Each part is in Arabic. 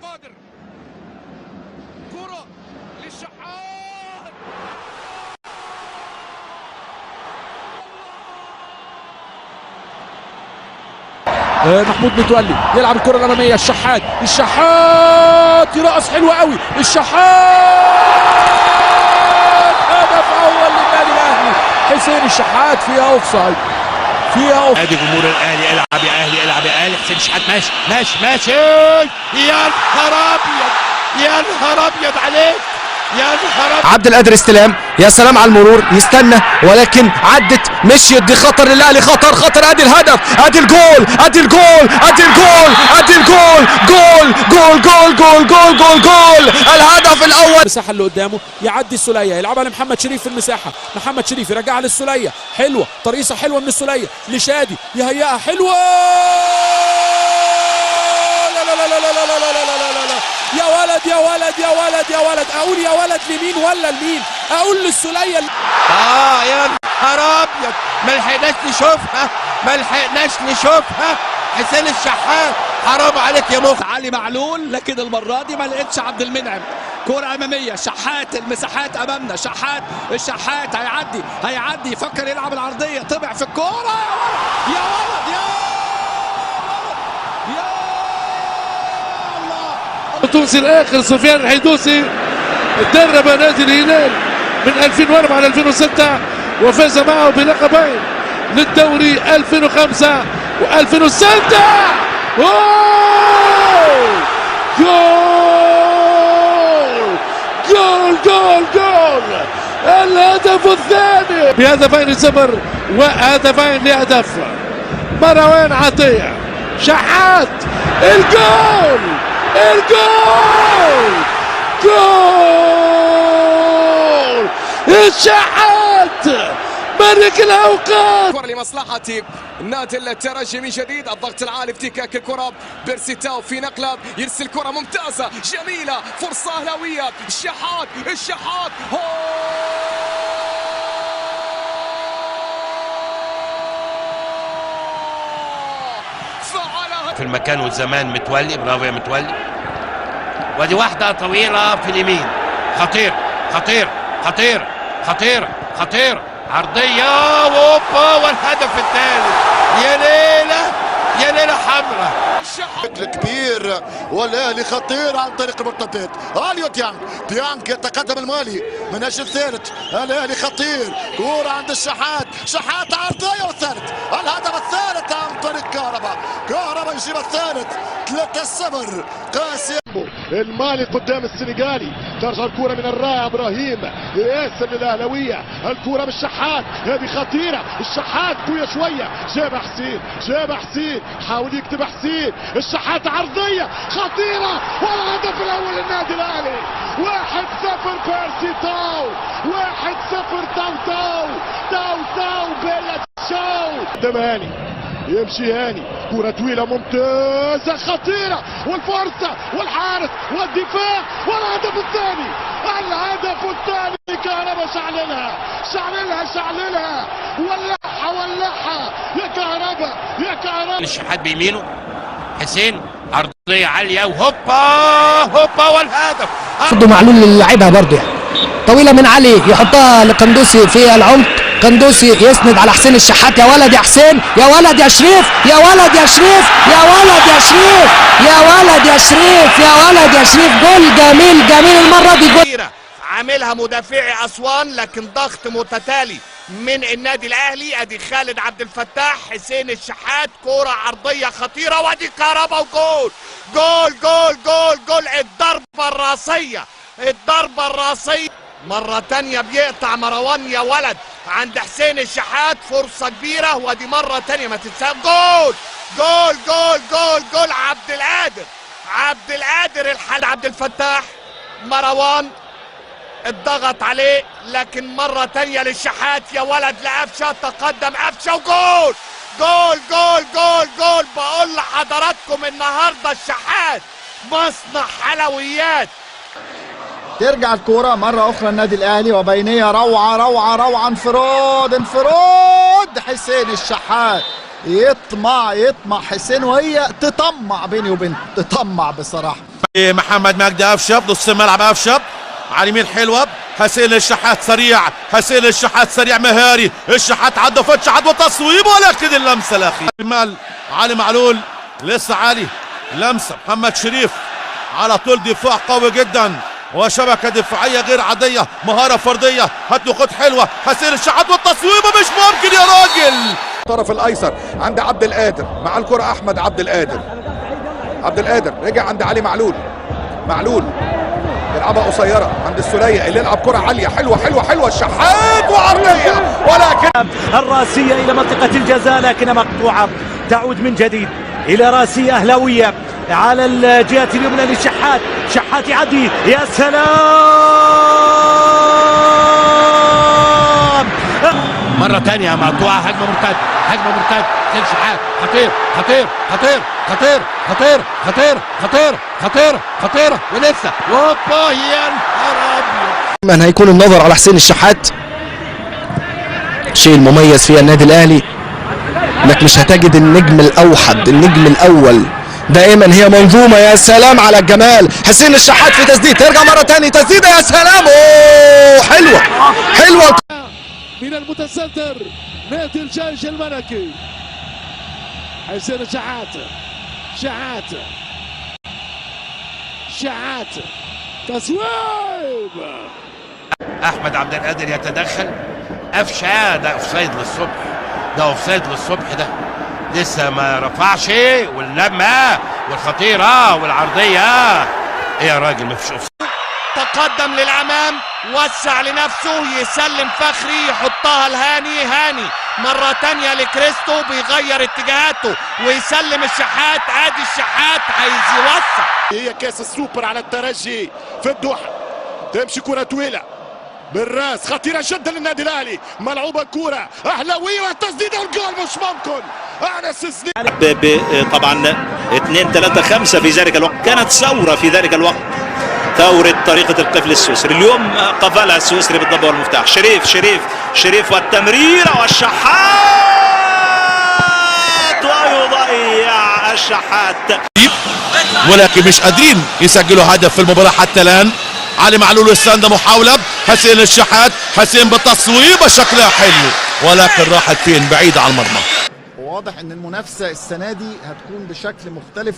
قادر، كرة للشحات، محمود متولي يلعب الكرة الأمامية، الشحات يرقص حلو قوي، الشحات هدف أول للنادي الأهلي. حسين الشحات فيها أوفسايد، ادي جمهور الاهلي، العب يا اهلي العب يا اهلي. حسين الشحات ماشي يا نهار ابيض، يا نهار ابيض عليك، يا نهار ابيض. عبد القادر استلام، يا سلام على المرور، يستنى ولكن عدت، مشيت، دي خطر للاهلي، خطر. ادي الهدف، ادي الجول، جول الهدف الاول. المساحة اللي قدامه يعدي السولية، يلعبها لمحمد شريف في المساحة، محمد شريف يرجعها للسولية، حلوة، ترقيصة حلوة من السولية لشادي، يهيئها حلوة، لا يا ولد، اقول يا ولد لمين ولا لمين؟ اقول للسولية. يا نهار ابيض، ما لحقناش نشوفها. حسين الشحات حرام عليك يا مخ. علي معلول، لكن المرة دي ما لقيتش عبد المنعم. كرة أمامية، شحات، المساحات أمامنا، الشحات هيعدي يفكر يلعب العرضية، طبع في الكرة، يا ولد الله. التونسي الاخر سفيان الحيدوسي درب نادي الهلال من 2004 ل 2006 وفاز معه بلقبين للدوري 2005 و2006. جول الهدف الثاني بهدفين صفر وهدفين لهدف مروان عطية. شحات الجول الشحات ملك الاوقات. كرة لمصلحة النادي الترجي من جديد، الضغط العالي، افتكاك الكرة، بيرسيتاو في نقلة، يرسل كرة ممتازة جميلة، فرصة أهلاوية، الشحات في المكان والزمان متولي، برافو يا متولي. ودي واحدة طويلة في اليمين، خطير عرضية ووبا، والهدف الثالث. يا ليلة حمراء. بشكل كبير، والاهلي خطير عن طريق المرتدات. اليو ديانج يتقدم المالي من اجل الثالث. الاهلي خطير، كوره عند الشحات عرضيه، والثالث، الهدف الثالث عن طريق كهربا يجيب الثالث. 3-0 قاسم. المالي قدام السنغالي، ترجع الكرة من الرائع ابراهيم ياسر للاهلاويه، الكرة بالشحات، هذه خطيره، الشحات قويه شويه، جاب حسين حاول يكتب حسين، الشحات عرضيه خطيره، والهدف الاول للنادي الاهلي. 1-0 بيرسي تاو، 1-0 تاو بيلا شو قدام هاني، يمشي هاني، كرة طويلة ممتازة خطيرة، والفرصة والحارس والدفاع، والهدف الثاني كهربا شعللها ولعها يا كهربا. الشحات بيمينه، حسين عرضية عالية، وهوبا والهدف. برضه معلول اللي لعبها برضه يعني طويلة من علي، يحطها لقندوسي في العمق، قندوسي يسند على حسين الشحات، يا ولد يا حسين، يا ولد يا شريف، جول جميل المرة دي، جول عاملها مدافعي اسوان، لكن ضغط متتالي من النادي الاهلي. ادي خالد عبد الفتاح، حسين الشحات، كرة عرضية خطيرة، وادي كهربا، وجول. الضربة الراسية مرة تانية، بيقطع مروان يا ولد عند حسين الشحات، فرصة كبيرة، ودي مرة تانية ما تتساب. جول عبد القادر عبد الفتاح، مروان الضغط عليه، لكن مرة تانية للشحات يا ولد، لقفشة، تقدم قفشة، وجول. بقول لحضراتكم النهارده الشحات مصنع حلويات. ترجع الكرة مرة أخرى النادي الأهلي، وبينية روعة، انفراد حسين الشحات، يطمع حسين، وهي تطمع بيني وبين، تطمع بصراحة. محمد مجدي افشب نص الملعب افشب على اليمين حلوه حسين الشحات سريع حسين الشحات سريع مهاري الشحات عدى فتش عدى وتصويب ولكن اللمسه الاخيره شمال علي معلول لسه علي لمسه محمد شريف على طول دفاع قوي جدا وشبكه دفاعيه غير عاديه مهاره فرديه هات له خد حلوه حسين الشحات والتصويب مش ممكن يا راجل. الطرف الايسر عند عبد القادر مع الكره احمد عبد القادر عبد القادر رجع عند علي معلول معلول يلعبها قصيره عند السوليه اللي يلعب كره عاليه حلوه الشحات وعرضيه ولكن الراسيه الى منطقه الجزاء لكنها مقطوعه تعود من جديد الى راسيه اهلاويه على الجهه اليمنى للشحات شحات يعدي يا سلام مرة تانية مقطوعة هجمة مرتد حسين شحات خطيرة ولسه هوبا يا نهار ابيض. من هيكون النظر على حسين الشحات شيء المميز في النادي الاهلي انك مش هتجد النجم الاوحد النجم الاول دائما هي منظومه. يا سلام على الجمال حسين الشحات في تسديد ترجع مره ثانيه تسديده يا سلام اوه حلوه من المتسدر نادي الجيش الملكي حسين الشحات تصويب احمد عبد القادر يتدخل قفشه ده اوفسايد للصبح ده لسه ما رفعش واللمه والخطيره والعرضيه ايه يا راجل مفيش اوفسايد. تقدم للامام وسع لنفسه يسلم فخري يحطها لهاني مرة تانية لكريستو بيغير اتجاهاته ويسلم الشحات ادي الشحات عايز يوسع. هي كاس السوبر على الترجي في الدوحة تمشي كرة طويلة بالراس خطيرة جدا للنادي الاهلي ملعوبة كرة اهلاوية والتسديدة والجول مش ممكن انس السنين طبعا 2-3-5 في ذلك الوقت كانت ثورة في ذلك الوقت ثورة طريقة القفل السويسري اليوم قفلها السويسري بالضبط والمفتاح شريف والتمريرة والشحات ويضيع الشحات ولكن مش قادرين يسجلوا هدف في المباراة حتى الآن. علي معلول السند محاولة حسين الشحات حسين بالتصويب شكلها حلو ولكن راحت فين بعيدة عن المرمى. واضح ان المنافسه السنه دي هتكون بشكل مختلف.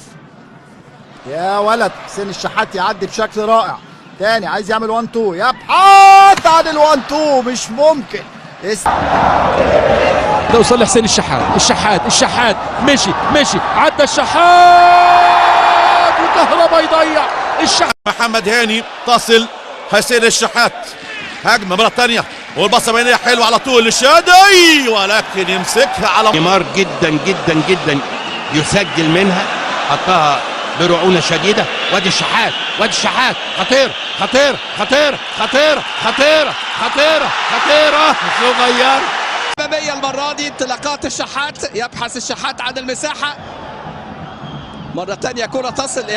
يا ولد حسين الشحات يعدي بشكل رائع تاني عايز يعمل 1 2 يبحث عن ال 1 2 مش ممكن توصل لحسين الشحات مشي عدى الشحات وكهربا يضيع الشحات. محمد هاني تصل حسين الشحات هجمه مره ثانيه والبصه بينيه حلوه على طول للشادي ولكن يمسكها على نيمار جدا يسجل منها حطها برعونة شديدة وادي الشحات خطير صغير أمامية المرة دي انطلاقات الشحات يبحث الشحات عن المساحة مرة تانية كرة تصل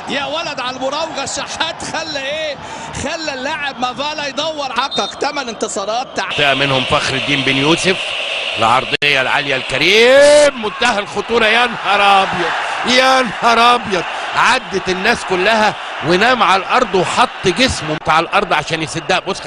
يا ولد على المراوغة الشحات خلى اللاعب مافالا يدور حقق 8 انتصارات منهم فخر الدين بن يوسف العرضية العالية الكريم منتهى الخطورة يا نهار ابيض عدت الناس كلها ونام على الارض وحط جسمه على الارض عشان يسدها. بص